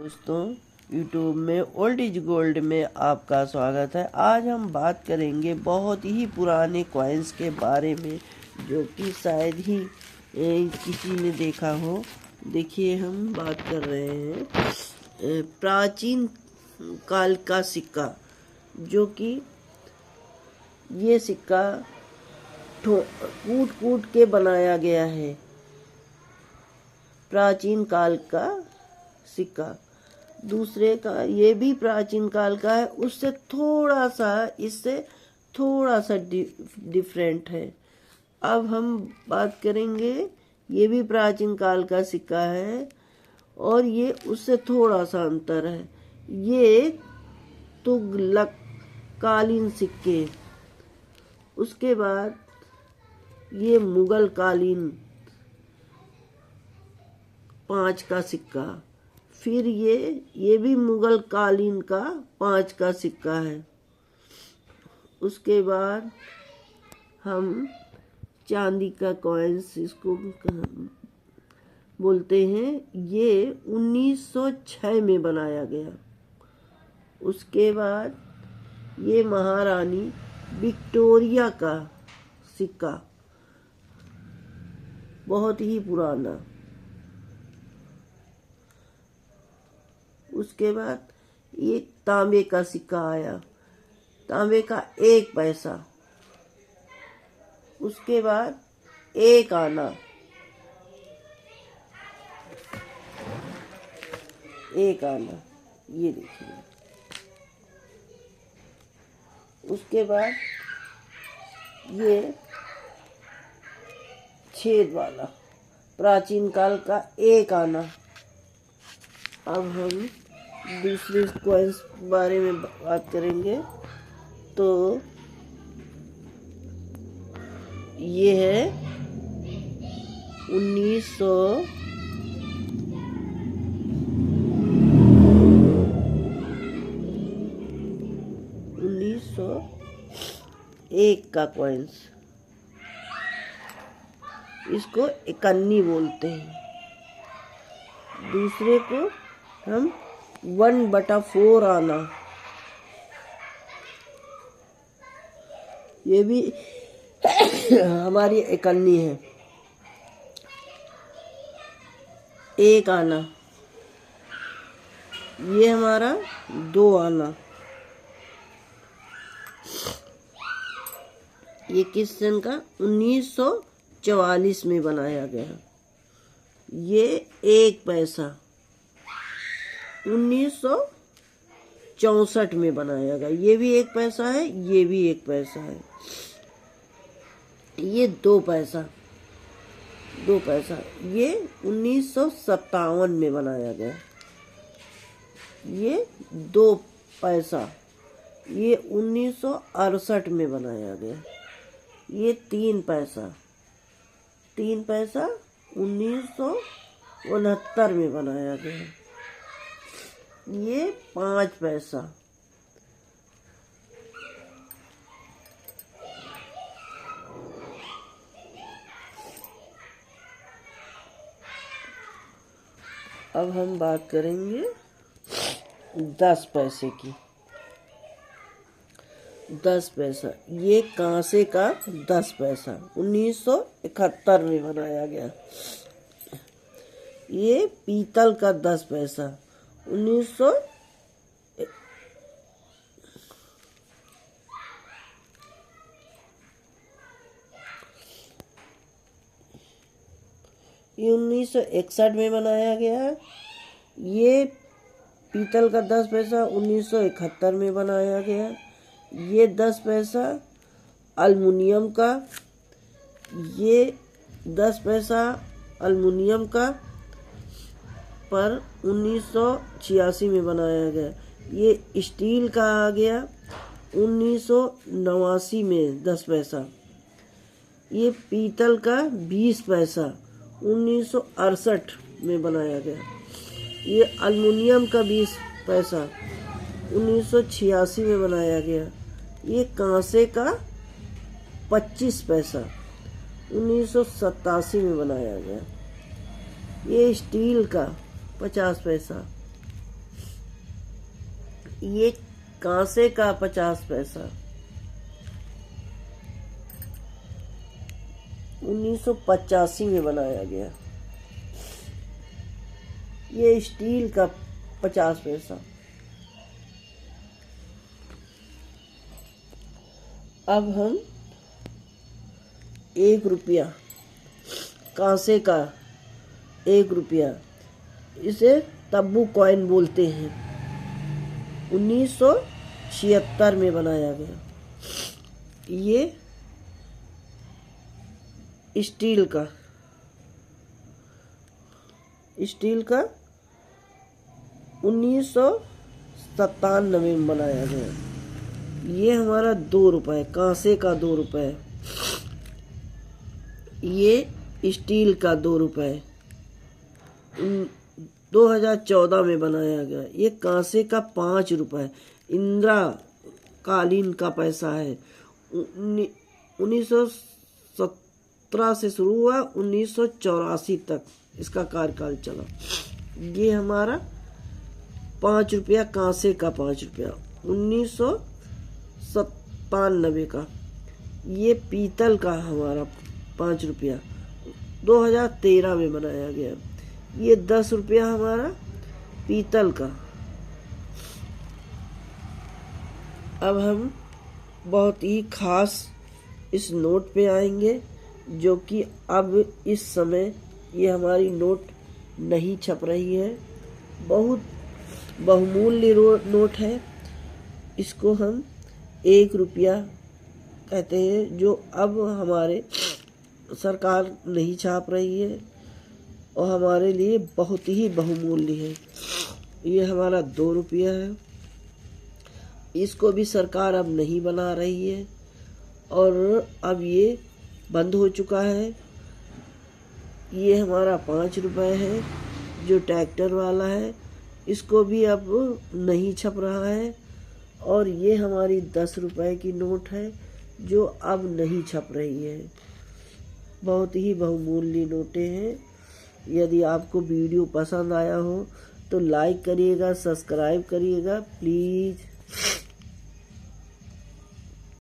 दोस्तों, यूट्यूब में old is gold में आपका स्वागत है। आज हम बात करेंगे बहुत ही पुराने कॉइन्स के बारे में, जो कि शायद ही किसी ने देखा हो। देखिए, हम बात कर रहे हैं प्राचीन काल का सिक्का, जो कि ये सिक्का कूट कूट के बनाया गया है। प्राचीन काल का सिक्का। दूसरे का ये भी प्राचीन काल का है, उससे थोड़ा सा, इससे थोड़ा सा डिफरेंट है। अब हम बात करेंगे, ये भी प्राचीन काल का सिक्का है और ये उससे थोड़ा सा अंतर है। ये तुगलक कालीन सिक्के, उसके बाद ये मुगल कालीन 5 का सिक्का, फिर ये भी मुगल कालीन का 5 का सिक्का है। उसके बाद हम चांदी का कॉइन्स इसको बोलते हैं, ये 1906 में बनाया गया। उसके बाद ये महारानी विक्टोरिया का सिक्का, बहुत ही पुराना। उसके बाद ये तांबे का सिक्का आया, तांबे का 1 पैसा। उसके बाद 1 आना, 1 आना, ये देखिए। उसके बाद ये छेद वाला प्राचीन काल का 1 आना। अब हम दूसरे कॉइन्स बारे में बात करेंगे, तो ये है 1901 का कॉइन्स। इसको इकन्नी बोलते हैं। दूसरे को हम 1/4 आना, ये भी हमारी इकन्नी है। 1 आना, ये हमारा 2 आना। ये किस सन का? 1944 में बनाया गया। ये 1 पैसा 1964 में बनाया गया। ये भी 1 पैसा है, ये भी 1 पैसा है। ये 2 पैसा, 2 पैसा, ये 1957 में बनाया गया। ये 2 पैसा, ये 1968 में बनाया गया। ये 3 पैसा, 3 पैसा 1969 में बनाया गया। ये 5 पैसा, अब हम बात करेंगे 10 पैसे की। 10 पैसा, ये कांसे का 10 पैसा 1971 में बनाया गया। ये पीतल का 10 पैसा 1900 ये 1961 में बनाया गया है। ये पीतल का 10 पैसा 1971 में बनाया गया। ये 10 पैसा अल्मुनियम का, ये 10 पैसा अल्मुनियम का पर 1986 में बनाया गया। ये स्टील का आ गया 1989 में 10 पैसा। ये पीतल का 20 पैसा 1968 में बनाया गया। ये अल्मुनियम का 20 पैसा 1986 में बनाया गया। ये कांसे का 25 पैसा 1987 में बनाया गया। ये स्टील का 50 पैसा ये कांसे का 50 पैसा 1985 में बनाया गया। ये स्टील का 50 पैसा। अब हम 1 रुपया, कांसे का 1 रुपया, इसे तब्बू कॉइन बोलते हैं। 1976 में बनाया गया। ये स्टील का 1997 में बनाया गया। ये हमारा 2 रुपए, कांसे का 2 रुपए। ये स्टील का 2 रुपए 2014 में बनाया गया। ये कांसे का 5 रुपए इंदिरा कालीन का पैसा है। 1917 से शुरू हुआ, 1984 तक इसका कार्यकाल चला। ये हमारा 5 रुपया, कांसे का 5 रुपया 1997 का। ये पीतल का हमारा 5 रुपया 2013 में बनाया गया। ये 10 रुपया हमारा पीतल का। अब हम बहुत ही खास इस नोट पे आएंगे, जो कि अब इस समय ये हमारी नोट नहीं छप रही है। बहुत बहुमूल्य नोट है। इसको हम 1 रुपया कहते हैं, जो अब हमारे सरकार नहीं छाप रही है और हमारे लिए बहुत ही बहुमूल्य है। ये हमारा 2 रुपया है। इसको भी सरकार अब नहीं बना रही है और अब ये बंद हो चुका है। ये हमारा 5 रुपये है, जो ट्रैक्टर वाला है। इसको भी अब नहीं छप रहा है। और ये हमारी 10 रुपये की नोट है, जो अब नहीं छप रही है। बहुत ही बहुमूल्य नोटें हैं। यदि आपको वीडियो पसंद आया हो तो लाइक करिएगा, सब्सक्राइब करिएगा प्लीज़।